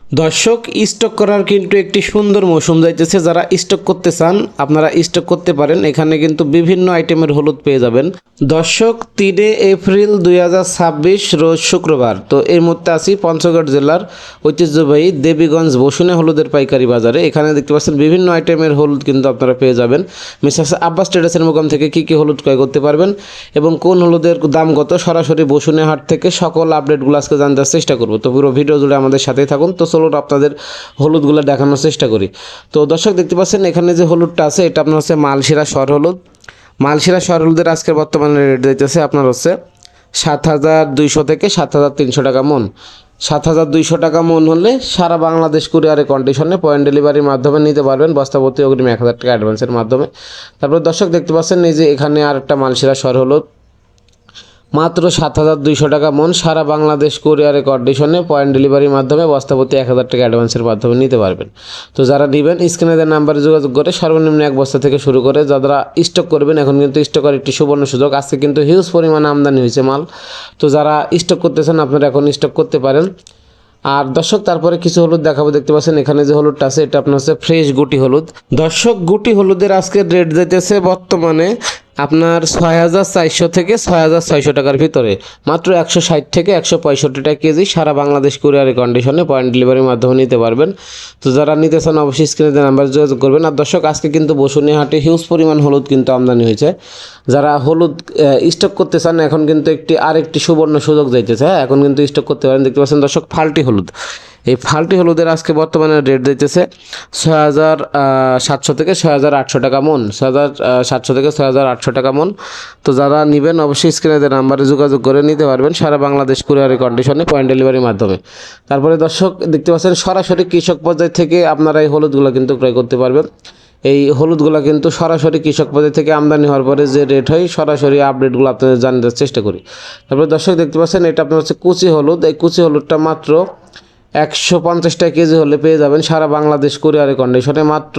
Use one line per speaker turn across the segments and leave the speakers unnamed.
দর্শক, স্টক করার কিন্তু একটি সুন্দর মৌসুম যাইতেছে। যারা স্টক করতে চান আপনারা স্টক করতে পারেন। এখানে কিন্তু বিভিন্ন আইটেমের হলুদ পেয়ে যাবেন। দর্শক, 3 এপ্রিল 2026 রোজ শুক্রবার। তো এর মধ্যে আছি পঞ্চগড় জেলার ঐতিহ্যবাহী দেবীগঞ্জ বসুনে হলুদের পাইকারি বাজারে। এখানে দেখতে পাচ্ছেন বিভিন্ন আইটেমের হলুদ কিন্তু আপনারা পেয়ে যাবেন। মিসেস আব্বাস ট্রেডার্সের মোকাম থেকে কী কী হলুদ ক্রয় করতে পারবেন এবং কোন হলুদের দাম কত, সরাসরি বসুনে হাট থেকে সকল আপডেটগুলো আজকে জানতে চেষ্টা করব। তো পুরো ভিডিও জুড়ে আমাদের সাথেই থাকুন। তো চলুন আপনাদের হলুদগুলো দেখানোর চেষ্টা করি। তো দর্শক, দেখতে পাচ্ছেন এখানে যে হলুদটা আছে এটা আপনার হচ্ছে মালশিরা শর হলুদ। মালশিরা শর হলুদের আজকের বর্তমানে রেট দিতেছে আপনার হচ্ছে 7,200 থেকে 7,300 টাকা মন। 7,200 টাকা মন হলে সারা বাংলাদেশ কুরিয়ারে কন্ডিশনে পয়েন্ট ডেলিভারির মাধ্যমে নিতে পারবেন, বস্তাপতি অগ্রিম 1,000 টাকা অ্যাডভান্সের মাধ্যমে। তারপর দর্শক, দেখতে পাচ্ছেন এই যে এখানে আরেকটা মালশিরা শর হলুদ, মাত্র 7,200 টাকা মন, সারা বাংলাদেশ কুরিয়ারে কন্ডিশনে পয়েন্ট ডেলিভারির মাধ্যমে বস্তাপতি 1,000 টাকা অ্যাডভান্সের মাধ্যমে নিতে পারবেন। তো যারা নেবেন স্ক্রিনে দেওয়া নাম্বারে যোগাযোগ করে সর্বনিম্ন 1 বস্তা থেকে শুরু করে যারা স্টক করবেন, এখন কিন্তু স্টকের একটি সুবর্ণ সুযোগ। আজকে কিন্তু হিউজ পরিমাণে আমদানি হয়েছে মাল। তো যারা স্টক করতেছেন আপনারা এখন স্টক করতে পারেন। আর দর্শক, তারপরে কিছু হলুদ দেখাবো। দেখতে পাচ্ছেন এখানে যে হলুদটা আছে এটা আপনার হচ্ছে ফ্রেশ গুটি হলুদ। দর্শক, গুটি হলুদের আজকে রেট দিতেছে বর্তমানে আপনার 6,400 থেকে 6,600 টাকার ভিতরে, মাত্র 160 থেকে 165 টাকা কেজি, সারা বাংলাদেশ কুরিয়ারে কন্ডিশনে পয়েন্ট ডেলিভারির মাধ্যমে নিতে পারবেন। তো যারা নিতে চান অবশ্যই স্ক্রিনে নাম্বার যোগাযোগ করবেন। আর দর্শক, আজকে কিন্তু বসুনিয়া হাটে হিউজ পরিমাণ হলুদ কিন্তু আমদানি হয়েছে। যারা হলুদ স্টক করতে চান এখন কিন্তু আরেকটি সুবর্ণ সুযোগ যাইতেছে। হ্যাঁ, এখন কিন্তু স্টক করতে পারেন। দেখতে পাচ্ছেন দর্শক, ফাল্টি হলুদ। এই ফাল্টি হলুদের আজকে বর্তমানে রেট দিতেছে 6,700 থেকে 6,800 টাকা মন। 6,700 থেকে 6,800 টাকা মন। তো যারা নেবেন অবশ্যই স্ক্রিনে দেওয়া নাম্বারে যোগাযোগ করে নিতে পারবেন, সারা বাংলাদেশ কুরিয়ারের কন্ডিশনে পয়েন্ট ডেলিভারির মাধ্যমে। তারপরে দর্শক, দেখতে পাচ্ছেন সরাসরি কৃষক পর্যায় থেকে আপনারা এই হলুদগুলো কিন্তু ক্রয় করতে পারবেন। এই হলুদগুলো কিন্তু সরাসরি কৃষক পর্যায় থেকে আমদানি হওয়ার পরে যে রেট হয় সরাসরি আপডেটগুলো আপনাদের জানার চেষ্টা করি। তারপরে দর্শক, দেখতে পাচ্ছেন এটা আপনার হচ্ছে কুচি হলুদ। এই কুচি হলুদটা মাত্র 150 টাকা কেজি হলে পেয়ে যাবেন সারা বাংলাদেশ কুরিয়ারে কন্ডিশনে, মাত্র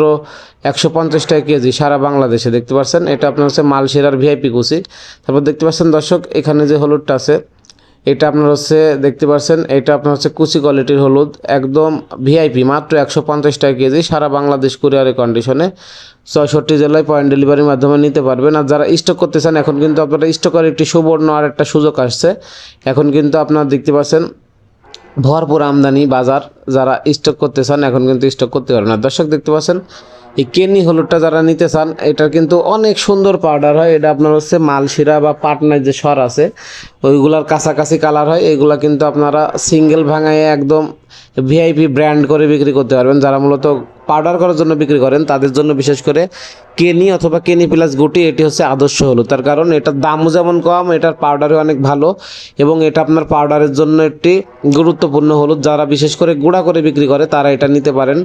150 টাকা কেজি সারা বাংলাদেশে। দেখতে পাচ্ছেন এটা আপনার হচ্ছে মালশিরার ভিআইপি কুচি। তারপর দেখতে পাচ্ছেন দর্শক, এখানে যে হলুদটা আছে এটা আপনার হচ্ছে দেখতে পাচ্ছেন এটা আপনার হচ্ছে কুচি কোয়ালিটির হলুদ, একদম ভিআইপি, মাত্র 150 টাকা কেজি, সারা বাংলাদেশ কুরিয়ারে কন্ডিশনে 64 জেলায় পয়েন্ট ডেলিভারির মাধ্যমে নিতে পারবেন। আর যারা স্টক করতে চান এখন কিন্তু আপনারা স্টকের একটি সুবর্ণ আর একটা সুযোগ আসছে। এখন কিন্তু আপনারা দেখতে পাচ্ছেন ভরপুর আমদানি বাজার। যারা স্টক করতে চান এখন কিন্তু স্টক করতে পারবেন। না দর্শক, দেখতে পাচ্ছেন এই কেনি হলুদটা যারা নিতে চান এটা কিন্তু অনেক সুন্দর পাউডার হয়। এটা আপনার হচ্ছে মালশিরা বা পাটনার যে স্বর আছে ওইগুলার কাছাকাছি কালার হয়। এগুলা কিন্তু আপনারা সিঙ্গেল ভাঙায় একদম ভিআইপি ব্র্যান্ড করে বিক্রি করতে পারবেন। যারা মূলত পাউডার করার জন্য বিক্রি করেন তাদের জন্য বিশেষ করে কেনি অথবা কেনি প্লাস গুটি এটি হচ্ছে আদর্শ হলুদ। তার কারণ এটার দামও যেমন কম, এটার পাউডারও অনেক ভালো এবং এটা আপনার পাউডারের জন্য একটি গুরুত্বপূর্ণ হলুদ। যারা বিশেষ করে গুঁড়া করে বিক্রি করে তারা এটা নিতে পারেন।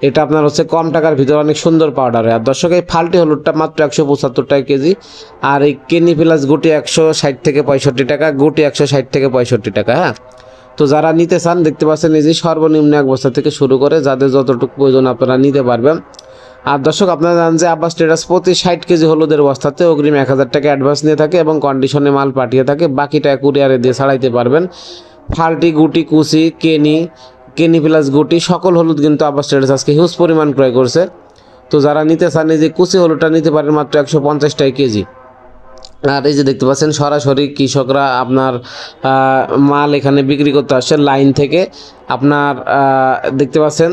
এটা আপনার হচ্ছে কম টাকার ভিতরে অনেক সুন্দর পাউডার হয়। আর দর্শক, এই ফাল্টি হলুদটা মাত্র 175 টাকা কেজি। আর এই কেনি প্লাস গুটি 160 থেকে 65 টাকা, গুটি 160 থেকে 65 টাকা। হ্যাঁ, তো যারা নিতে চান দেখতে পাচ্ছেন এই যে সর্বনিম্ন 1 বস্তা থেকে শুরু করে যাদের যতটুকু প্রয়োজন আপনারা নিতে পারবেন। আর দর্শক, আপনারা জানেন যে আব্বাস ট্রেডার্স প্রতি 60 কেজি হলুদের বস্তাতে অগ্রিম 1,000 টাকা অ্যাডভান্স নিয়ে থাকে এবং কন্ডিশনে মাল পাঠিয়ে থাকে। বাকি টাকা কুরিয়ারে দিয়ে ছাড়াইতে পারবেন। ফাল্টি, গুটি, কুচি, কেনি প্লাস গুটি সকল হলুদ কিন্তু আব্বাস ট্রেডার্স আজকে হিউজ পরিমাণ ক্রয় করছে। তো যারা নিতে চান এই যে কুচি হলুদটা নিতে পারেন মাত্র 150 টাকা কেজি। আর এই যে দেখতে পাচ্ছেন সরাসরি কৃষকরা আপনার মাল এখানে বিক্রি করতে আসছে লাইন থেকে। আপনার দেখতে পাচ্ছেন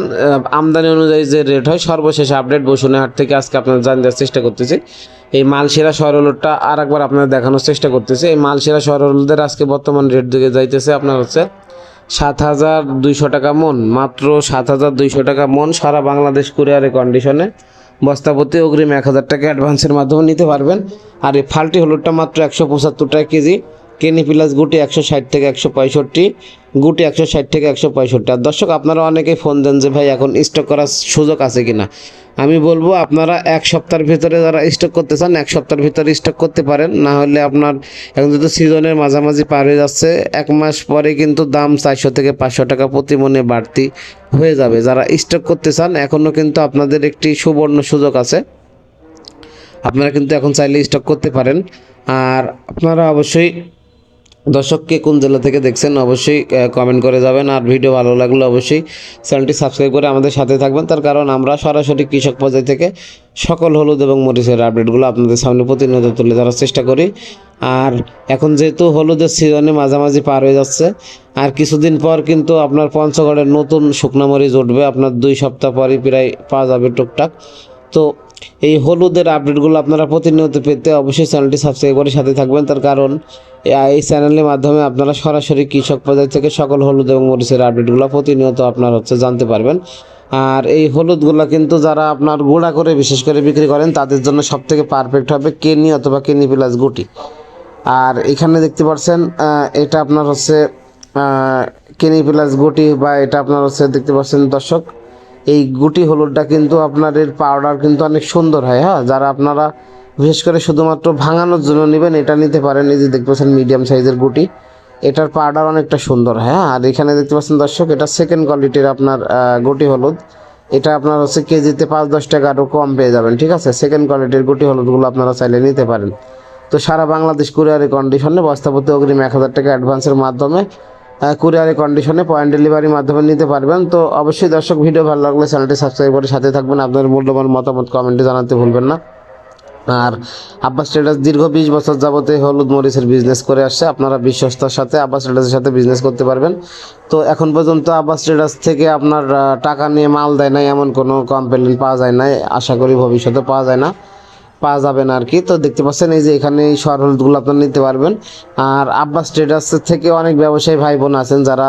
আমদানি অনুযায়ী যে রেট হয় সর্বশেষ আপডেট বসুনিয়া হাট থেকে আজকে আপনার জানার চেষ্টা করতেছি। এই মালশিরা শহর হলুদটা আর একবার আপনাদের দেখানোর চেষ্টা করতেছি। এই মালশিরা শহর হলুদের আজকে বর্তমান রেট দিকে যাইতেছে আপনার হচ্ছে 7,200 টাকা মন, মাত্র 7,200 টাকা মন, সারা বাংলাদেশ কুরিয়ারে কন্ডিশনে বস্তাপতি অগ্রিম 1,000 টাকা অ্যাডভান্সের মাধ্যমে নিতে পারবেন। আর এই ফাল্টি হলুদটা মাত্র 175 টাকা কেজি, কেনি প্লাস গুটি 160 থেকে 165, গুটি 160 থেকে 165। আর দর্শক, আপনারা অনেকেই ফোন দেন যে ভাই এখন স্টক করার সুযোগ আছে কিনা। আমি বলবো আপনারা 1 সপ্তাহের ভিতরে যারা স্টক করতে চান 1 সপ্তাহের ভিতরে স্টক করতে পারেন। না হলে আপনার এখন যেহেতু সিজনের মাঝামাঝি পার হয়ে যাচ্ছে, 1 মাস পরে কিন্তু দাম 400 থেকে 500 টাকা প্রতি মনে বাড়তি হয়ে যাবে। যারা স্টক করতে চান এখনও কিন্তু আপনাদের একটি সুবর্ণ সুযোগ আছে, আপনারা কিন্তু এখন চাইলে স্টক করতে পারেন। আর আপনারা অবশ্যই দর্শক কে কোন জেলা থেকে দেখছেন অবশ্যই কমেন্ট করে যাবেন, আর ভিডিও ভালো লাগলে অবশ্যই চ্যানেলটি সাবস্ক্রাইব করে আমাদের সাথে থাকবেন। তার কারণ আমরা সরাসরি কৃষক পর্যায় থেকে সকল হলুদ এবং মরিচের আপডেটগুলো আপনাদের সামনে প্রতিনিয়ত তুলে ধরার চেষ্টা করি। আর এখন যেহেতু হলুদের সিজনে মাঝামাঝি পার হয়ে যাচ্ছে, আর কিছুদিন পর কিন্তু আপনার পঞ্চগড়ের নতুন শুকনো মরিচ উঠবে, আপনার 2 সপ্তাহ পরই প্রায় পাওয়া যাবে টুকটাক। তো এই হলুদের আপডেটগুলো আপনারা প্রতিনিয়ত পেতে অবশ্যই চ্যানেলটি সাবস্ক্রাইব করে সাথে থাকবেন। তার কারণ এই চ্যানেলের মাধ্যমে আপনারা সরাসরি কৃষক পর্যায় থেকে সকল হলুদ এবং মরিচের আপডেটগুলো প্রতিনিয়ত আপনার জানতে পারবেন। আর এই হলুদগুলো কিন্তু যারা আপনার গুঁড়া করে বিশেষ করে বিক্রি করেন তাদের জন্য সবথেকে পারফেক্ট হবে কেনি অথবা কেনি প্লাস গুটি। আর এখানে দেখতে পাচ্ছেন এটা আপনার কেনি প্লাস গুটি, বা এটা আপনার দেখতে পাচ্ছেন দর্শক, এই গুটি হলুদটা কিন্তু আপনার এর পাউডার কিন্তু অনেক সুন্দর হয়। হ্যাঁ, যারা আপনারা বিশেষ করে শুধুমাত্র ভাঙানোর জন্য নেবেন এটা নিতে পারেন। এই যে দেখতে পাচ্ছেন মিডিয়াম সাইজের গুটি, এটার পাউডার অনেকটা সুন্দর। হ্যাঁ, আর এখানে দেখতে পাচ্ছেন দর্শক, এটা সেকেন্ড কোয়ালিটির আপনার গুটি হলুদ। এটা আপনার কেজিতে 5-10 টাকা আরও কম পেয়ে যাবেন। ঠিক আছে, সেকেন্ড কোয়ালিটির গুটি হলুদগুলো আপনারা চাইলে নিতে পারেন। তো সারা বাংলাদেশ কুরিয়ারি কন্ডিশনে বস্তাপতি অগ্রিম 1000 টাকা অ্যাডভান্সের মাধ্যমে কুরিয়ারি কন্ডিশনে পয়েন্ট ডেলিভারির মাধ্যমে নিতে পারবেন। তো অবশ্যই দর্শক ভিডিও ভালো লাগলে চ্যানেলটি সাবস্ক্রাইব করে সাথে থাকবেন। আপনার মূল্যবান মতামত কমেন্টে জানাতে ভুলবেন না। আর আব্বাস ট্রেডার্স দীর্ঘ 20 বছর যাবত হলুদ মরিচের বিজনেস করে আসছে। আপনারা বিশ্বস্তার সাথে আব্বাস ট্রেডার্সের সাথে বিজনেস করতে পারবেন। তো এখন পর্যন্ত আব্বাস ট্রেডার্স থেকে আপনার টাকা নিয়ে মাল দেয় নাই এমন কোনো কমপ্লেন পাওয়া যায় না, আশা করি ভবিষ্যতে পাওয়া যাবে না আর কি। তো দেখতে পাচ্ছেন এই যে এখানে এই সর হলুদগুলো আপনারা নিতে পারবেন। আর আব্বাস ট্রেডার্স থেকে অনেক ব্যবসায়ী ভাই বোন আছেন যারা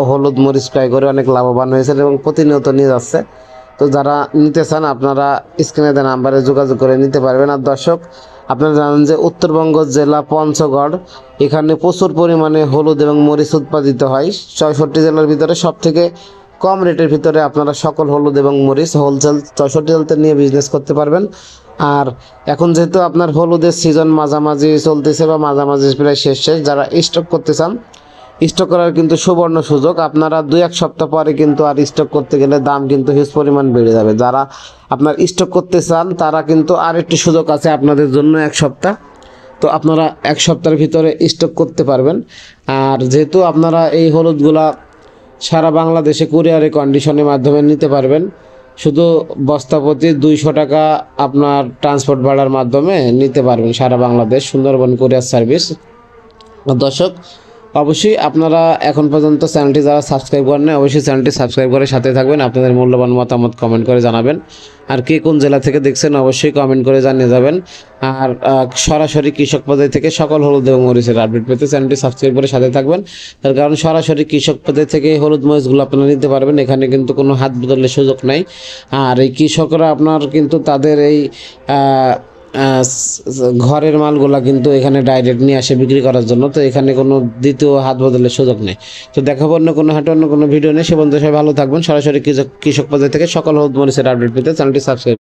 হলুদ মরিচ ক্রয় করে অনেক লাভবান হয়েছেন এবং প্রতিনিয়ত নিয়ে যাচ্ছে। তো যারা নিতে চান আপনারা স্ক্রিনে দেওয়া নাম্বারে যোগাযোগ করে নিতে পারবেন। আর দর্শক আপনারা জানেন যে উত্তরবঙ্গ জেলা পঞ্চগড়, এখানে প্রচুর পরিমাণে হলুদ এবং মরিচ উৎপাদিত হয়। 64 জেলার ভিতরে সব থেকে কম রেটের ভিতরে আপনারা সকল হলুদ এবং মরিচ হোলসেল 64 জেলাতে নিয়ে বিজনেস করতে পারবেন। আর এখন যেহেতু আপনার হলুদের সিজন মাঝামাঝি চলতেছে বা মাঝামাঝি প্রায় শেষ, যারা স্টক করতে চান স্টক করার কিন্তু সুবর্ণ সুযোগ। আপনারা 2-1 সপ্তাহ পরে কিন্তু আর স্টক করতে গেলে দাম কিন্তু হিউজ পরিমাণ বেড়ে যাবে। যারা আপনার স্টক করতে চান তারা কিন্তু আর একটি সুযোগ আছে আপনাদের জন্য 1 সপ্তাহ। তো আপনারা 1 সপ্তাহের ভিতরে স্টক করতে পারবেন। আর যেহেতু আপনারা এই হলুদগুলা সারা বাংলাদেশে কুরিয়ারে কন্ডিশনের মাধ্যমে নিতে পারবেন, শুধু বস্তাপতি 200 টাকা আপনার ট্রান্সপোর্ট ভাড়ার মাধ্যমে নিতে পারবেন সারা বাংলাদেশ, সুন্দরবন কুরিয়ার সার্ভিস। দর্শক অবশ্যই আপনারা এখন পর্যন্ত চ্যানেলটি যারা সাবস্ক্রাইব করেন অবশ্যই চ্যানেলটি সাবস্ক্রাইব করে সাথে থাকবেন। আপনাদের মূল্যবান মতামত কমেন্ট করে জানাবেন। আর কে কোন জেলা থেকে দেখছেন অবশ্যই কমেন্ট করে জানিয়ে যাবেন। আর সরাসরি কৃষক পর্যায় থেকে সকল হলুদ এবং মরিচের আপডেট পেতে চ্যানেলটি সাবস্ক্রাইব করে সাথে থাকবেন। তার কারণ সরাসরি কৃষক পর্যায় থেকে হলুদ মরিচগুলো আপনারা নিতে পারবেন, এখানে কিন্তু কোনো হাত বদলের সুযোগ নাই। আর এই কৃষকরা আপনার কিন্তু তাদের এই ঘরের মালগুলা কিন্তু এখানে ডাইরেক্ট নিয়ে আসে বিক্রি করার জন্য। তো এখানে কোনো দ্বিতীয় হাত বদলের সুযোগ নেই। তো দেখাবো অন্য কোনো হাটে অন্য কোনো ভিডিও নেই। সে পর্যন্ত সবাই ভালো থাকবেন। সরাসরি কৃষক পর্যায় থেকে সকল হলুদ মরিচের আপডেট পেতে চ্যানেলটি সাবস্ক্রাইব